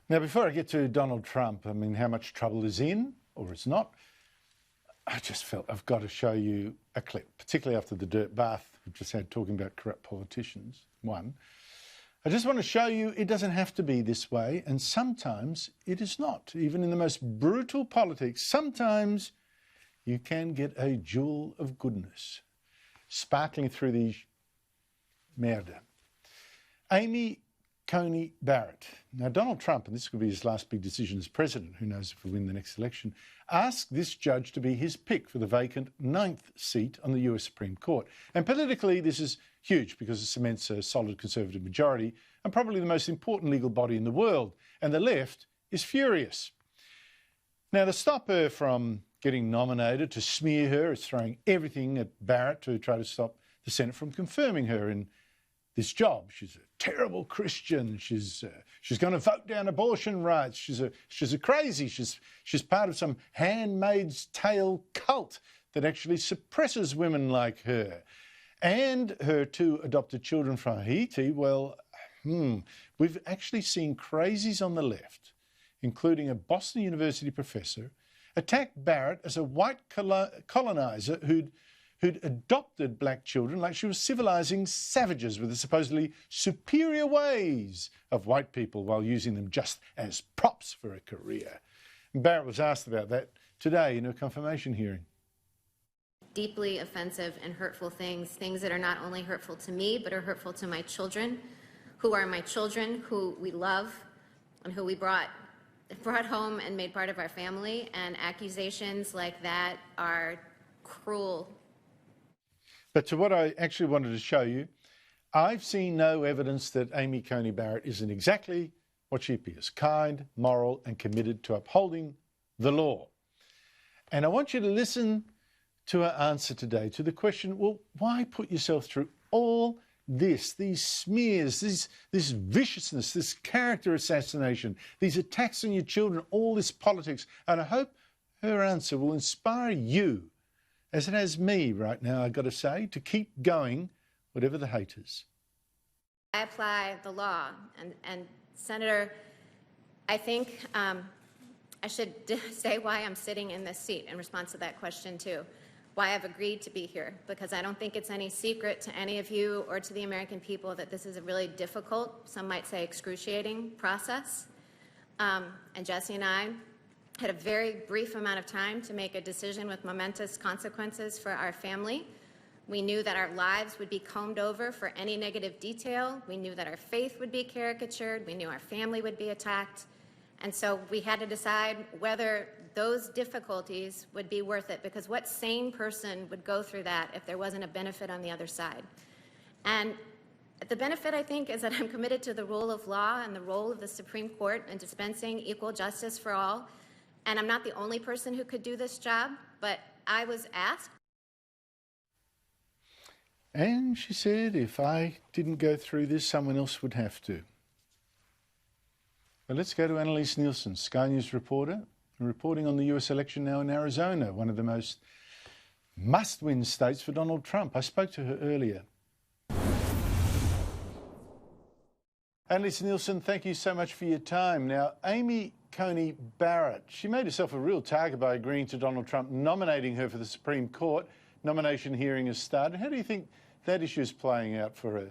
Now, before I get to Donald Trump, I mean, how much trouble is in or is not, I just felt I've got to show you a clip, particularly after the dirt bath we've just had talking about corrupt politicians. One, I just want to show you it doesn't have to be this way, and sometimes it is not. Even in the most brutal politics, sometimes you can get a jewel of goodness sparkling through the merda. Amy Coney Barrett. Now, Donald Trump, and this could be his last big decision as president, who knows if he'll win the next election, asked this judge to be his pick for the vacant 9th seat on the US Supreme Court. And politically, this is huge because it cements a solid Conservative majority and probably the most important legal body in the world. And the left is furious. Now, to stop her from getting nominated, to smear her, is throwing everything at Barrett to try to stop the Senate from confirming her in this job. She's a terrible Christian. She's going to vote down abortion rights. She's a crazy. She's part of some Handmaid's Tale cult that actually suppresses women like her. And her 2 adopted children from Haiti, well, we've actually seen crazies on the left, including a Boston University professor, attack Barrett as a white colonizer who'd adopted black children like she was civilising savages with the supposedly superior ways of white people while using them just as props for a career. And Barrett was asked about that today in her confirmation hearing. Deeply offensive and hurtful things that are not only hurtful to me, but are hurtful to my children, who are my children, who we love, and who we brought home and made part of our family. And accusations like that are cruel. But to what I actually wanted to show you, I've seen no evidence that Amy Coney Barrett isn't exactly what she appears: kind, moral, and committed to upholding the law. And I want you to listen to her answer today to the question, well, why put yourself through all this, these smears, this viciousness, this character assassination, these attacks on your children, all this politics? And I hope her answer will inspire you, as it has me right now, I've got to say, to keep going, whatever the haters. I apply the law, and Senator, I think I should say why I'm sitting in this seat in response to that question too. Why I've agreed to be here, because I don't think it's any secret to any of you or to the American people that this is a really difficult, some might say excruciating process. And Jesse and I had a very brief amount of time to make a decision with momentous consequences for our family. We knew that our lives would be combed over for any negative detail. We knew that our faith would be caricatured. We knew our family would be attacked. And so we had to decide whether those difficulties would be worth it, because what sane person would go through that if there wasn't a benefit on the other side? And the benefit, I think, is that I'm committed to the rule of law and the role of the Supreme Court in dispensing equal justice for all. And I'm not the only person who could do this job, but I was asked. And she said, if I didn't go through this, someone else would have to. But let's go to Annelise Nielson, Sky News reporter, reporting on the US election now in Arizona, one of the most must-win states for Donald Trump. I spoke to her earlier. Annelise Nielson, thank you so much for your time. Now, Amy Coney Barrett, she made herself a real target by agreeing to Donald Trump nominating her for the Supreme Court. Nomination hearing has started. How do you think that issue is playing out for her?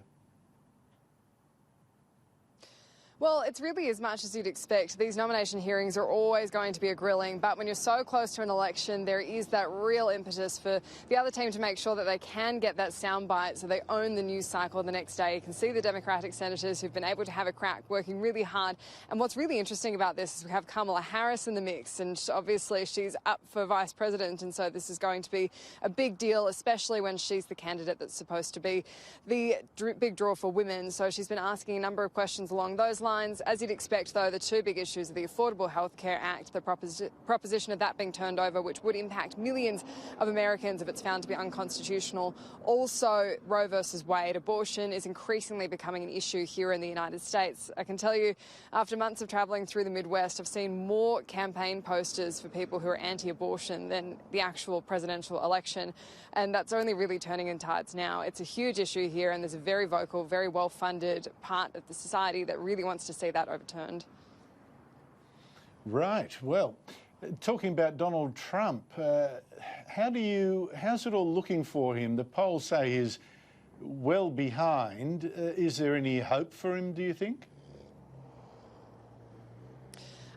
Well, it's really as much as you'd expect. These nomination hearings are always going to be a grilling, but when you're so close to an election, there is that real impetus for the other team to make sure that they can get that soundbite so they own the news cycle the next day. You can see the Democratic senators who've been able to have a crack working really hard. And what's really interesting about this is we have Kamala Harris in the mix, and obviously she's up for vice president, and so this is going to be a big deal, especially when she's the candidate that's supposed to be the big draw for women. So she's been asking a number of questions along those lines. As you'd expect, though, the 2 big issues are the Affordable Health Care Act, the proposition of that being turned over, which would impact millions of Americans if it's found to be unconstitutional. Also, Roe versus Wade. Abortion is increasingly becoming an issue here in the United States. I can tell you, after months of travelling through the Midwest, I've seen more campaign posters for people who are anti-abortion than the actual presidential election. And that's only really turning in tides now. It's a huge issue here, and there's a very vocal, very well-funded part of the society that really wants to see that overturned. Right. Well, talking about Donald Trump, how's it all looking for him? The polls say he's well behind. Is there any hope for him, do you think?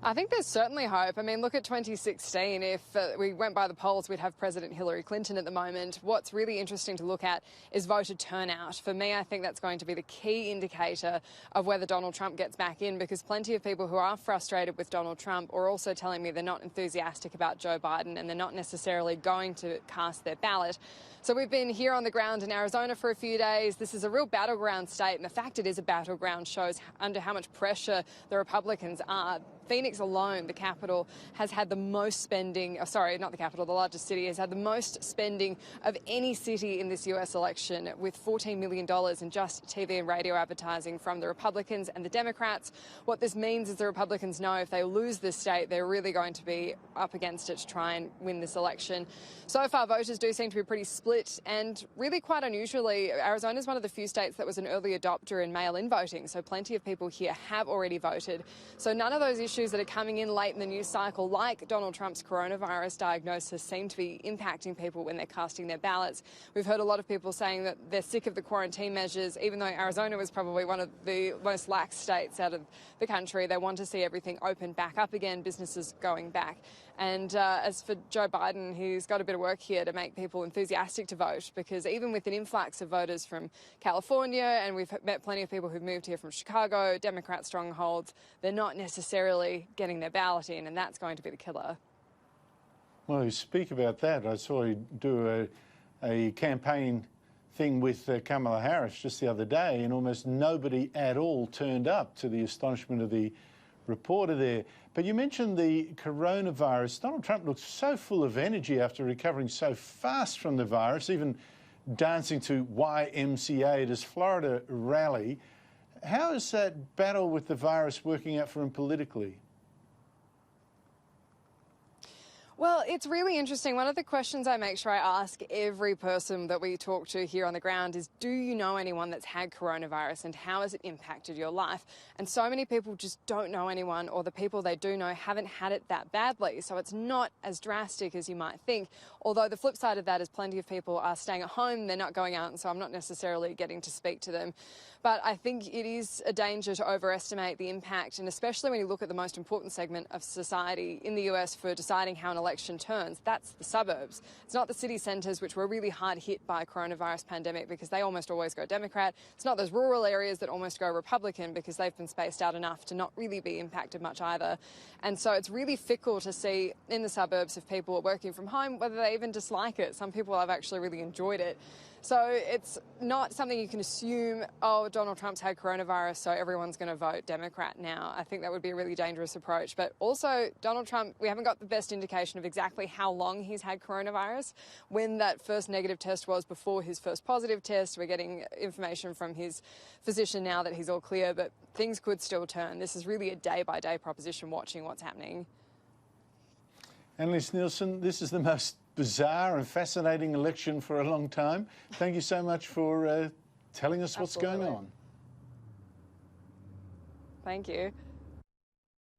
I think there's certainly hope. I mean, look at 2016. If we went by the polls, we'd have President Hillary Clinton at the moment. What's really interesting to look at is voter turnout. For me, I think that's going to be the key indicator of whether Donald Trump gets back in, because plenty of people who are frustrated with Donald Trump are also telling me they're not enthusiastic about Joe Biden and they're not necessarily going to cast their ballot. So we've been here on the ground in Arizona for a few days. This is a real battleground state, and the fact it is a battleground shows under how much pressure the Republicans are. Phoenix alone, the capital, has had the most spending, not the capital, the largest city, has had the most spending of any city in this US election, with $14 million in just TV and radio advertising from the Republicans and the Democrats. What this means is the Republicans know if they lose this state, they're really going to be up against it to try and win this election. So far, voters do seem to be pretty split, and really quite unusually, Arizona is one of the few states that was an early adopter in mail-in voting, so plenty of people here have already voted. So none of those issues that are coming in late in the news cycle, like Donald Trump's coronavirus diagnosis, seem to be impacting people when they're casting their ballots. We've heard a lot of people saying that they're sick of the quarantine measures, even though Arizona was probably one of the most lax states out of the country. They want to see everything open back up again, businesses going back. And as for Joe Biden, he's got a bit of work here to make people enthusiastic to vote, because even with an influx of voters from California, and we've met plenty of people who've moved here from Chicago, Democrat strongholds, they're not necessarily getting their ballot in, and that's going to be the killer. Well, you speak about that. I saw you do a campaign thing with Kamala Harris just the other day, and almost nobody at all turned up, to the astonishment of the reporter there. But you mentioned the coronavirus. Donald Trump looks so full of energy after recovering so fast from the virus, even dancing to YMCA at his Florida rally. How is that battle with the virus working out for him politically? Well, it's really interesting. One of the questions I make sure I ask every person that we talk to here on the ground is, do you know anyone that's had coronavirus, and how has it impacted your life? And so many people just don't know anyone, or the people they do know haven't had it that badly. So it's not as drastic as you might think. Although the flip side of that is plenty of people are staying at home, they're not going out, and so I'm not necessarily getting to speak to them. But I think it is a danger to overestimate the impact, and especially when you look at the most important segment of society in the US for deciding how an election turns, that's the suburbs. It's not the city centres, which were really hard hit by a coronavirus pandemic because they almost always go Democrat. It's not those rural areas that almost go Republican because they've been spaced out enough to not really be impacted much either. And so it's really fickle to see in the suburbs if people are working from home, whether they even dislike it. Some people have actually really enjoyed it. So it's not something you can assume, oh, Donald Trump's had coronavirus, so everyone's going to vote Democrat now. I think that would be a really dangerous approach. But also, Donald Trump, we haven't got the best indication of exactly how long he's had coronavirus, when that first negative test was before his first positive test. We're getting information from his physician now that he's all clear, but things could still turn. This is really a day-by-day proposition, watching what's happening. Annelise Nielson, this is the most bizarre and fascinating election for a long time. Thank you so much for telling us what's going on. Thank you.